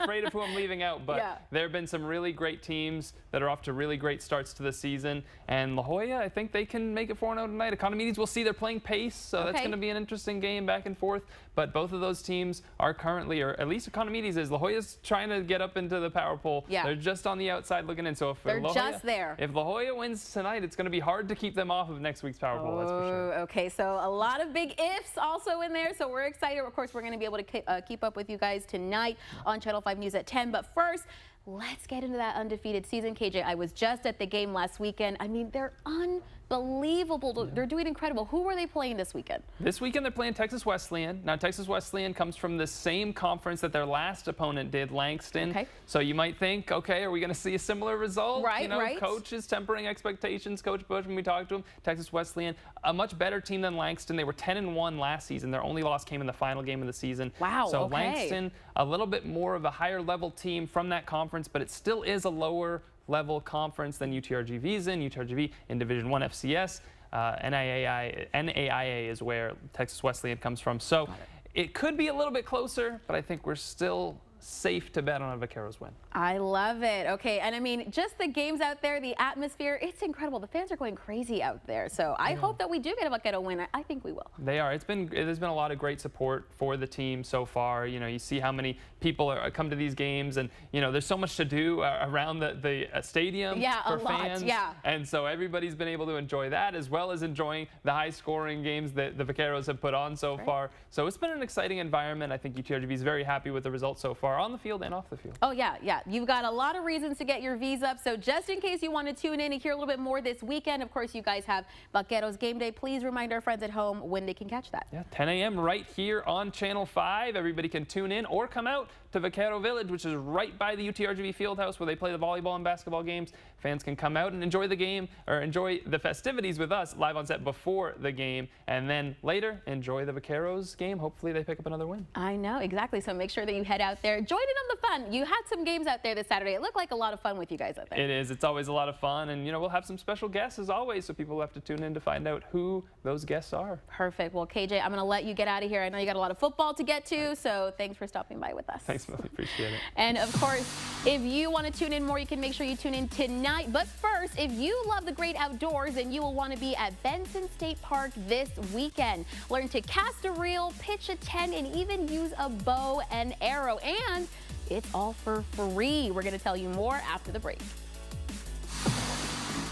afraid of who I'm leaving out, but there have been some really great teams that are off to really great starts to the season. And La Jolla, I think they can make it 4-0 tonight. Economides, we'll see, they're playing pace, so that's going to be an interesting game back and forth. But both of those teams are currently, or at least Economides is, La Jolla's trying to get up into the power poll. They're just on the outside looking in. So if they're just there. If La Jolla wins tonight, it's going to be hard to keep them off of next week's power poll, that's for sure. Okay, so a lot of big ifs also in there, so we're excited. Of course, we're going to be able to keep up with you guys tonight on Channel 5 News at 10. But first, let's get into that undefeated season. KJ, I was just at the game last weekend. I mean, they're unbelievable. They're doing incredible. Who were they playing this weekend? This weekend they're playing Texas Wesleyan. Now, Texas Wesleyan comes from the same conference that their last opponent did, Langston. Okay. So you might think, okay, are we going to see a similar result? Right, you know, Coach is tempering expectations. Coach Bush, when we talked to him, Texas Wesleyan, a much better team than Langston. They were 10-1 last season. Their only loss came in the final game of the season. Wow, so Langston, a little bit more of a higher level team from that conference, but it still is a lower level conference than UTRGV's in. UTRGV in Division I FCS. NAIA is where Texas Wesleyan comes from. So it could be a little bit closer, but I think we're still safe to bet on a Vaqueros win. I love it. Okay, and I mean, just the games out there, the atmosphere, it's incredible. The fans are going crazy out there. So I hope that we do get a Vaquero win. I think we will. They are. There's been a lot of great support for the team so far. You know, you see how many people come to these games, and you know, there's so much to do around the stadium for fans. Yeah. And so everybody's been able to enjoy that, as well as enjoying the high-scoring games that the Vaqueros have put on so far. So it's been an exciting environment. I think UTRGV is very happy with the results so far, on the field and off the field. Oh, yeah. You've got a lot of reasons to get your V's up. So just in case you want to tune in and hear a little bit more this weekend, of course, you guys have Vaqueros Game Day. Please remind our friends at home when they can catch that. Yeah, 10 a.m. right here on Channel 5. Everybody can tune in or come out to Vaquero Village, which is right by the UTRGV Fieldhouse where they play the volleyball and basketball games. Fans can come out and enjoy the game, or enjoy the festivities with us live on set before the game, and then later enjoy the Vaqueros game. Hopefully they pick up another win. I know, exactly. So make sure that you head out there. Join in on the fun. You had some games out there this Saturday. It looked like a lot of fun with you guys out there. It is. It's always a lot of fun, and you know, we'll have some special guests as always, so people will have to tune in to find out who those guests are. Perfect. Well, KJ, I'm going to let you get out of here. I know you got a lot of football to get to, so thanks for stopping by with us. Thanks, Millie. Appreciate it. And of course, if you want to tune in more, you can make sure you tune in tonight. But first, if you love the great outdoors, then you will want to be at Benson State Park this weekend. Learn to cast a reel, pitch a tent, and even use a bow and arrow. And it's all for free. We're going to tell you more after the break.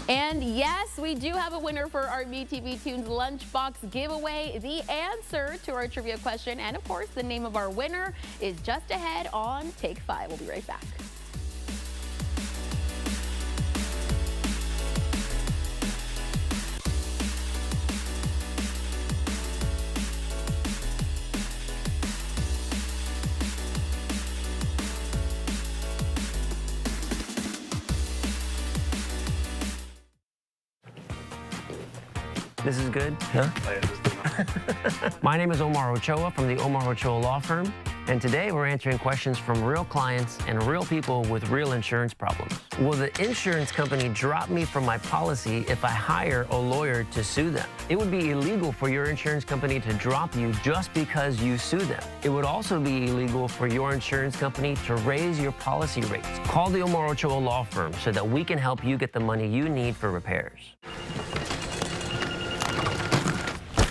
And yes, we do have a winner for our MeTV Tunes Lunchbox giveaway. The answer to our trivia question, and of course, the name of our winner is just ahead on Take 5. We'll be right back. This is good? Huh? My name is Omar Ochoa from the Omar Ochoa Law Firm, and today we're answering questions from real clients and real people with real insurance problems. Will the insurance company drop me from my policy if I hire a lawyer to sue them? It would be illegal for your insurance company to drop you just because you sue them. It would also be illegal for your insurance company to raise your policy rates. Call the Omar Ochoa Law Firm so that we can help you get the money you need for repairs.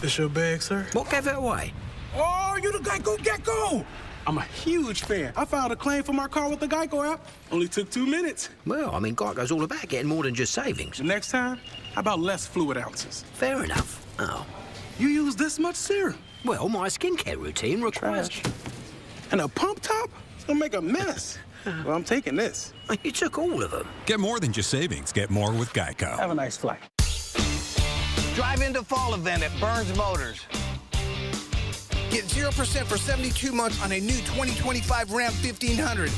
This your bag, sir? What gave it away? Oh, you the Geico Gecko! I'm a huge fan. I filed a claim for my car with the Geico app. Only took 2 minutes. Well, I mean, Geico's all about getting more than just savings. The next time, how about less fluid ounces? Fair enough. Oh. You use this much serum? Well, my skincare routine requires... Trash. And a pump top? It's gonna make a mess. Well, I'm taking this. You took all of them. Get more than just savings. Get more with Geico. Have a nice flight. Drive into fall event at Burns Motors. Get 0% for 72 months on a new 2025 Ram 1500.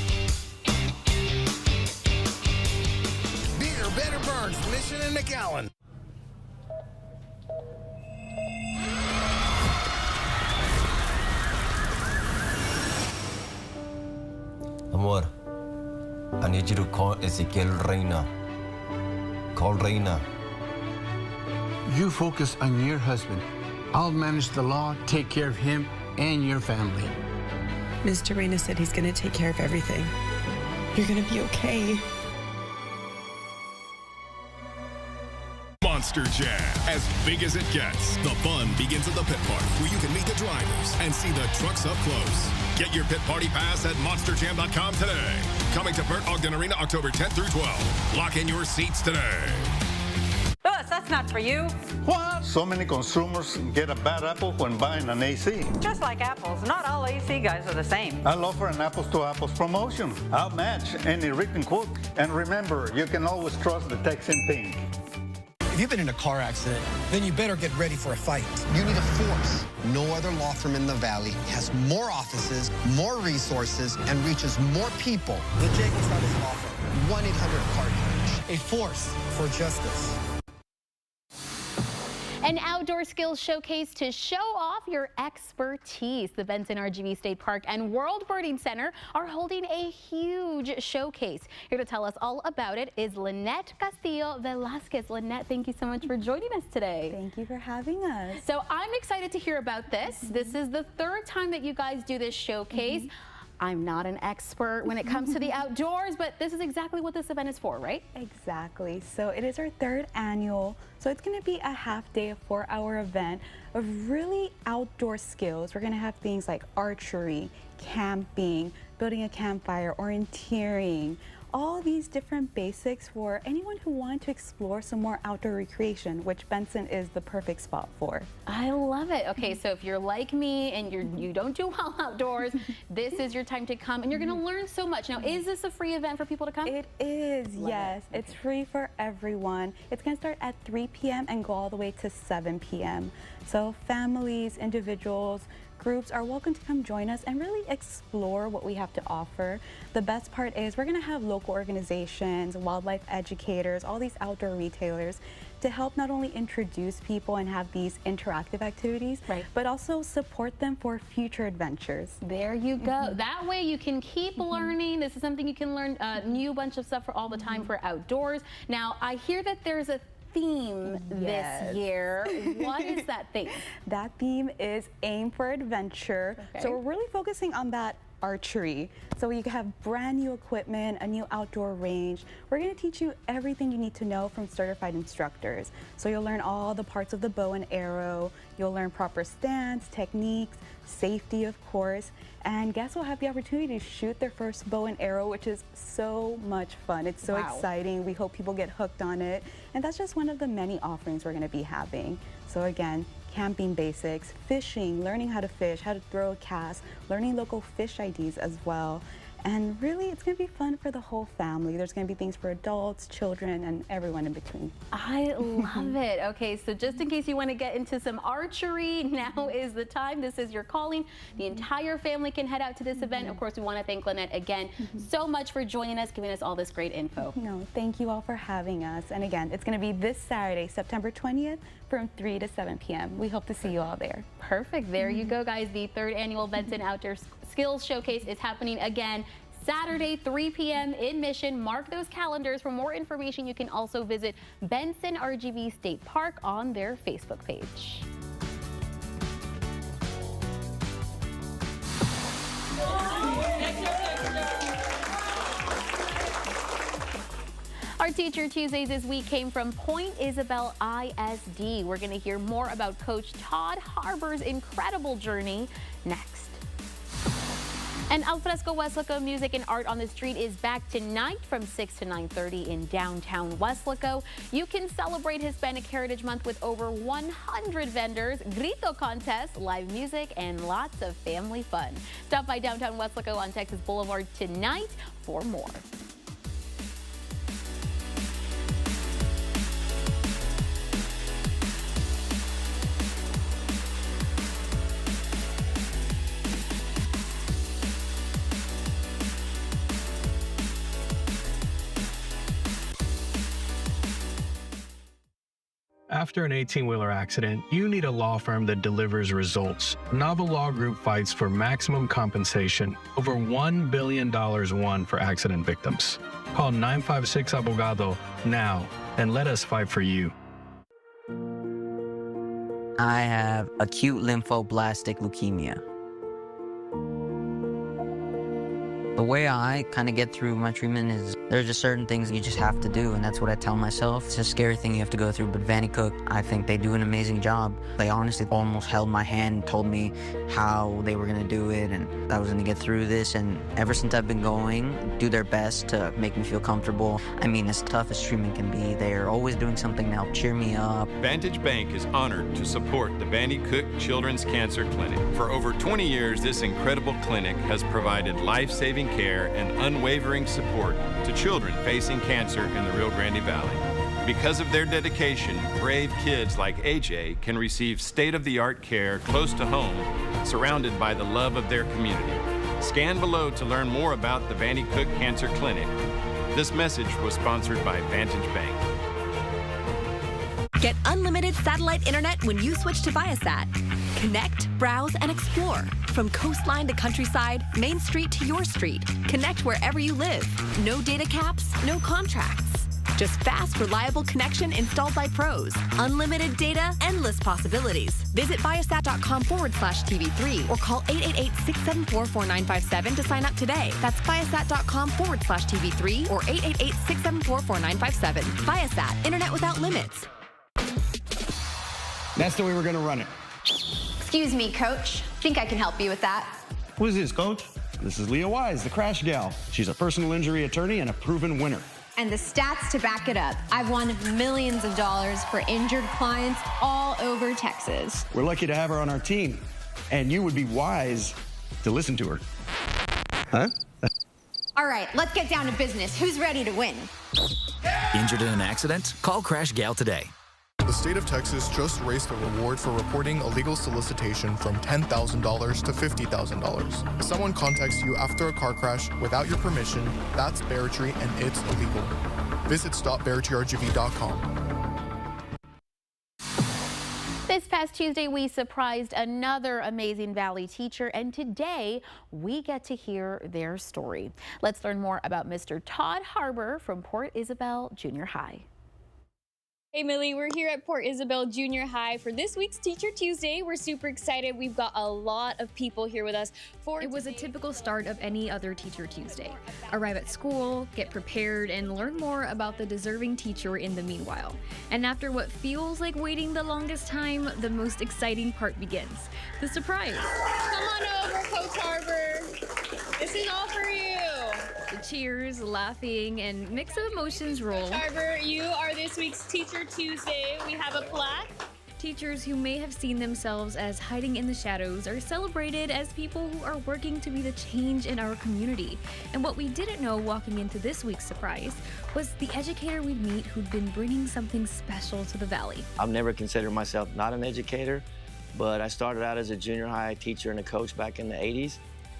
Bigger, better Burns, Mission and McAllen. Amor, I need you to call Ezequiel Reina. Call Reina. You focus on your husband. I'll manage the law, take care of him and your family. Mr. Reyna said he's going to take care of everything. You're going to be okay. Monster Jam, as big as it gets. The fun begins at the pit party, where you can meet the drivers and see the trucks up close. Get your pit party pass at monsterjam.com today. Coming to Burt Ogden Arena October 10th through 12th. Lock in your seats today. That's not for you. What? So many consumers get a bad apple when buying an AC. Just like apples, not all AC guys are the same. I'll offer an apples to apples promotion. I'll match any written quote. And remember, you can always trust the Texan Pink. If you've been in a car accident, then you better get ready for a fight. You need a force. No other law firm in the Valley has more offices, more resources, and reaches more people. The Jacobs Brothers Law Firm. 1-800-CAR-COURAGE. A force for justice. An outdoor skills showcase to show off your expertise. The Benson RGV State Park and World Birding Center are holding a huge showcase. Here to tell us all about it is Lynette Castillo Velasquez. Lynette, thank you so much for joining us today. Thank you for having us. So I'm excited to hear about this. This is the third time that you guys do this showcase. I'm not an expert when it comes to the outdoors, but this is exactly what this event is for, right? Exactly. So it is our 3rd annual. So it's going to be a half-day, 4-hour event of really outdoor skills. We're going to have things like archery, camping, building a campfire, orienteering, all these different basics for anyone who wants to explore some more outdoor recreation, which Benson is the perfect spot for. I love it. Okay, so if you're like me and you don't do well outdoors, this is your time to come and you're going to learn so much. Now, is this a free event for people to come? It is, yes. It's free for everyone. It's going to start at 3 p.m. and go all the way to 7 p.m. So families, individuals, groups are welcome to come join us and really explore what we have to offer. The best part is we're going to have local organizations, wildlife educators, all these outdoor retailers to help not only introduce people and have these interactive activities, but also support them for future adventures. There you go. That way you can keep learning. This is something you can learn a new bunch of stuff for all the time for outdoors. Now, I hear that there's a theme this year. What is that theme? That theme is Aim for Adventure. Okay. So we're really focusing on that archery. So you have brand new equipment, a new outdoor range. We're going to teach you everything you need to know from certified instructors. So you'll learn all the parts of the bow and arrow. You'll learn proper stance, techniques, safety, of course. And guests will have the opportunity to shoot their first bow and arrow, which is so much fun. It's so exciting. We hope people get hooked on it. And that's just one of the many offerings we're going to be having. So again, camping basics, fishing, learning how to fish, how to throw a cast, learning local fish IDs as well. And really, it's going to be fun for the whole family. There's going to be things for adults, children, and everyone in between. I love it. Okay, so just in case you want to get into some archery, now is the time. This is your calling. The entire family can head out to this event. Of course, we want to thank Lynette again so much for joining us, giving us all this great info. No, thank you all for having us. And again, it's going to be this Saturday, September 20th, from 3 to 7 p.m. We hope to see you all there. Perfect. There you go, guys. The 3rd annual Benson Outdoor Skills Showcase is happening again Saturday, 3 p.m. in Mission. Mark those calendars. For more information, you can also visit Benson RGV State Park on their Facebook page. Our Teacher Tuesdays this week came from Point Isabel ISD. We're going to hear more about Coach Todd Harbor's incredible journey next. And Alfresco Weslaco Music and Art on the Street is back tonight from 6 to 9:30 in downtown Weslaco. You can celebrate Hispanic Heritage Month with over 100 vendors, grito contests, live music, and lots of family fun. Stop by downtown Weslaco on Texas Boulevard tonight for more. After an 18-wheeler accident, you need a law firm that delivers results. Novel Law Group fights for maximum compensation. Over $1 billion won for accident victims. Call 956 Abogado now and let us fight for you. I have acute lymphoblastic leukemia. The way I kind of get through my treatment is there's just certain things you just have to do, and that's what I tell myself. It's a scary thing you have to go through, but Vanny Cook, I think they do an amazing job. They honestly almost held my hand and told me how they were going to do it and I was going to get through this, and ever since I've been going, do their best to make me feel comfortable. I mean, as tough as treatment can be, they're always doing something to help cheer me up. Vantage Bank is honored to support the Vanny Cook Children's Cancer Clinic. For over 20 years, this incredible clinic has provided life-saving care and unwavering support to children facing cancer in the Rio Grande Valley. Because of their dedication, brave kids like AJ can receive state-of-the-art care close to home, surrounded by the love of their community. Scan below to learn more about the Vanny Cook Cancer Clinic. This message was sponsored by Vantage Bank. Get unlimited satellite internet when you switch to Viasat. Connect, browse, and explore. From coastline to countryside, Main Street to your street. Connect wherever you live. No data caps, no contracts. Just fast, reliable connection installed by pros. Unlimited data, endless possibilities. Visit Viasat.com/TV3 or call 888-674-4957 to sign up today. That's Viasat.com/TV3 or 888-674-4957. Viasat, internet without limits. That's the way we're gonna run it. Excuse me, coach. Think I can help you with that. Who is this, coach? This is Leah Wise, the crash gal. She's a personal injury attorney and a proven winner. And the stats to back it up. I've won millions of dollars for injured clients all over Texas. We're lucky to have her on our team, and you would be wise to listen to her. Huh? All right, let's get down to business. Who's ready to win? Injured in an accident? Call Crash Gal today. The state of Texas just raised the reward for reporting illegal solicitation from $10,000 to $50,000. If someone contacts you after a car crash without your permission, that's barratry and it's illegal. Visit stopbarratryrgv.com. This past Tuesday, we surprised another amazing Valley teacher, and today we get to hear their story. Let's learn more about Mr. Todd Harbor from Port Isabel Junior High. Hey Millie, we're here at Port Isabel Junior High for this week's Teacher Tuesday. We're super excited. We've got a lot of people here with us. It was a typical start of any other Teacher Tuesday. Arrive at school, get prepared, and learn more about the deserving teacher in the meanwhile. And after what feels like waiting the longest time, the most exciting part begins. The surprise. Come on over, Coach Harbor. This is all for you. The cheers, laughing, and mix of emotions roll. Coach Harbor, you are this week's Teacher Tuesday. We have a plaque. Teachers who may have seen themselves as hiding in the shadows are celebrated as people who are working to be the change in our community. And what we didn't know walking into this week's surprise was the educator we'd meet who'd been bringing something special to the Valley. I've never considered myself not an educator, but I started out as a junior high teacher and a coach back in the 80s.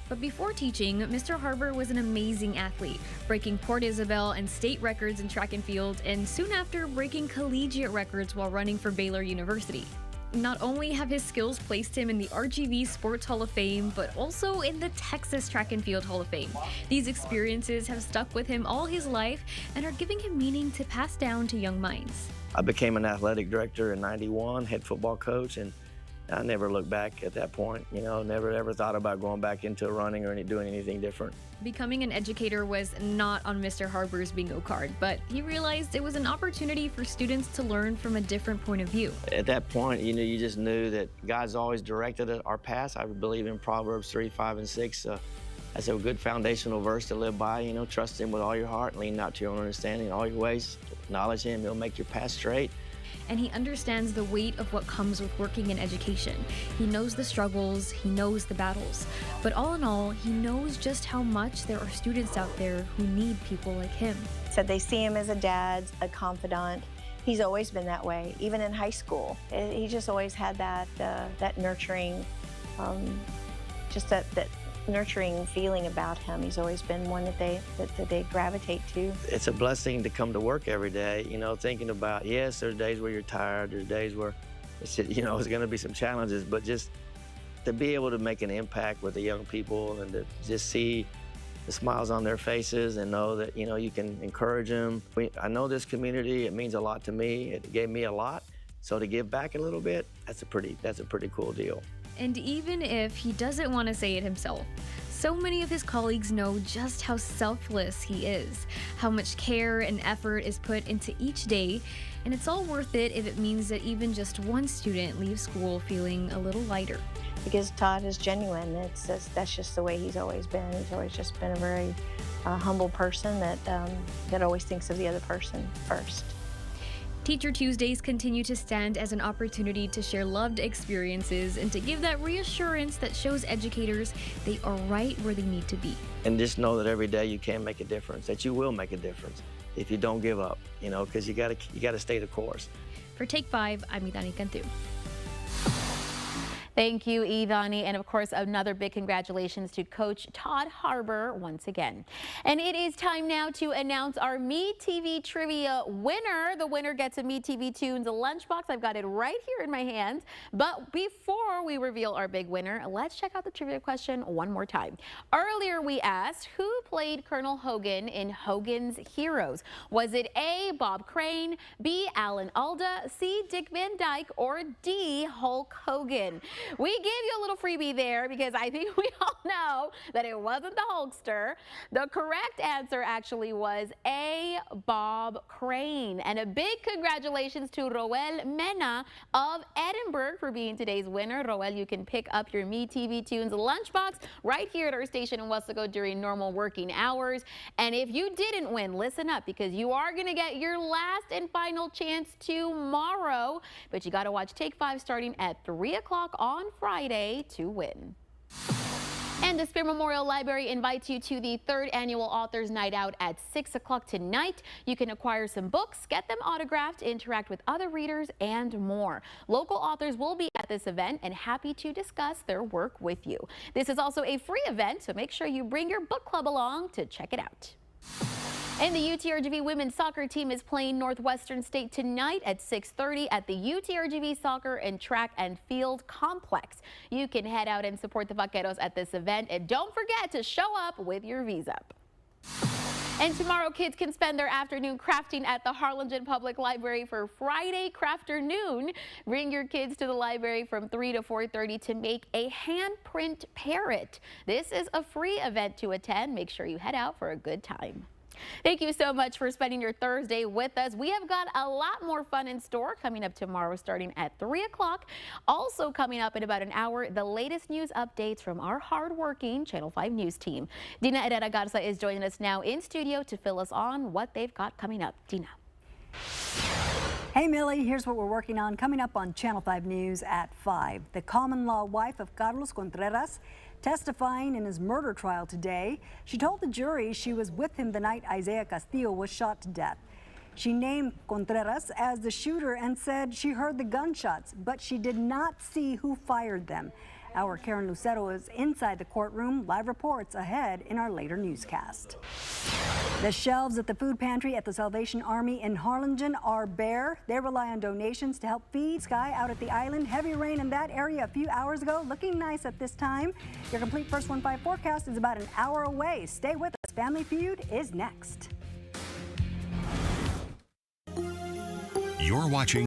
But before teaching, Mr. Harbor was an amazing athlete, breaking Port Isabel and state records in track and field, and soon after breaking collegiate records while running for Baylor University. Not only have his skills placed him in the RGV Sports Hall of Fame, but also in the Texas Track and Field Hall of Fame. These experiences have stuck with him all his life and are giving him meaning to pass down to young minds. I became an athletic director in '91, head football coach, and I never looked back at that point, never ever thought about going back into running or doing anything different. Becoming an educator was not on Mr. Harbor's bingo card, but he realized it was an opportunity for students to learn from a different point of view. At that point, you just knew that God's always directed our paths. I believe in Proverbs 3, 5, and 6. That's a good foundational verse to live by. Trust Him with all your heart, lean not to your own understanding. In all your ways, acknowledge Him, He'll make your path straight. And he understands the weight of what comes with working in education. He knows the struggles, he knows the battles. But all in all, he knows just how much there are students out there who need people like him. So they see him as a dad, a confidant. He's always been that way, even in high school. He just always had that nurturing, just that nurturing feeling about him. He's always been one that they gravitate to. It's a blessing to come to work every day, thinking about, yes, there's days where you're tired, there's days where it's going to be some challenges, but just to be able to make an impact with the young people and to just see the smiles on their faces and know that, you can encourage them. I know this community, it means a lot to me. It gave me a lot. So to give back a little bit, that's a pretty cool deal. And even if he doesn't want to say it himself, so many of his colleagues know just how selfless he is, how much care and effort is put into each day, and it's all worth it if it means that even just one student leaves school feeling a little lighter. Because Todd is genuine. That's just the way he's always been. He's always just been a very humble person that always thinks of the other person first. Teacher Tuesdays continue to stand as an opportunity to share loved experiences and to give that reassurance that shows educators they are right where they need to be. And just know that every day you can make a difference, that you will make a difference if you don't give up, because you gotta stay the course. For Take 5, I'm Idani Cantu. Thank you, Ivani. And of course, another big congratulations to Coach Todd Harbor once again. And it is time now to announce our Me TV Trivia winner. The winner gets a Me TV Tunes lunchbox. I've got it right here in my hands. But before we reveal our big winner, let's check out the trivia question one more time. Earlier, we asked who played Colonel Hogan in Hogan's Heroes. Was it A, Bob Crane, B, Alan Alda, C, Dick Van Dyke, or D, Hulk Hogan? We gave you a little freebie there because I think we all know that it wasn't the Hulkster. The correct answer actually was A, Bob Crane. And a big congratulations to Roel Mena of Edinburgh for being today's winner. Roel, you can pick up your Me TV Tunes lunchbox right here at our station in Wesco during normal working hours. And if you didn't win, listen up, because you are going to get your last and final chance tomorrow. But you got to watch Take 5 starting at 3 o'clock on Friday to win. And the Spear Memorial Library invites you to the 3rd annual Authors Night Out at 6 o'clock tonight. You can acquire some books, get them autographed, interact with other readers, and more. Local authors will be at this event and happy to discuss their work with you. This is also a free event, so make sure you bring your book club along to check it out. And the UTRGV women's soccer team is playing Northwestern State tonight at 6:30 at the UTRGV Soccer and Track and Field Complex. You can head out and support the Vaqueros at this event, and don't forget to show up with your visa. And tomorrow, kids can spend their afternoon crafting at the Harlingen Public Library for Friday Crafternoon. Bring your kids to the library from 3 to 4:30 to make a handprint parrot. This is a free event to attend. Make sure you head out for a good time. Thank you so much for spending your Thursday with us. We have got a lot more fun in store coming up tomorrow starting at 3 o'clock. Also coming up in about an hour, the latest news updates from our hardworking Channel 5 News team. Dina Herrera Garza is joining us now in studio to fill us on what they've got coming up. Dina. Hey Millie, here's what we're working on coming up on Channel 5 News at 5. The common-law wife of Carlos Contreras testifying in his murder trial today. She told the jury she was with him the night Isaiah Castillo was shot to death. She named Contreras as the shooter and said she heard the gunshots, but she did not see who fired them. Our Karen Lucero is inside the courtroom. Live reports ahead in our later newscast. The shelves at the food pantry at the Salvation Army in Harlingen are bare. They rely on donations to help feed. Sky out at the island. Heavy rain in that area a few hours ago. Looking nice at this time. Your complete First 1-5 forecast is about an hour away. Stay with us. Family Feud is next. You're watching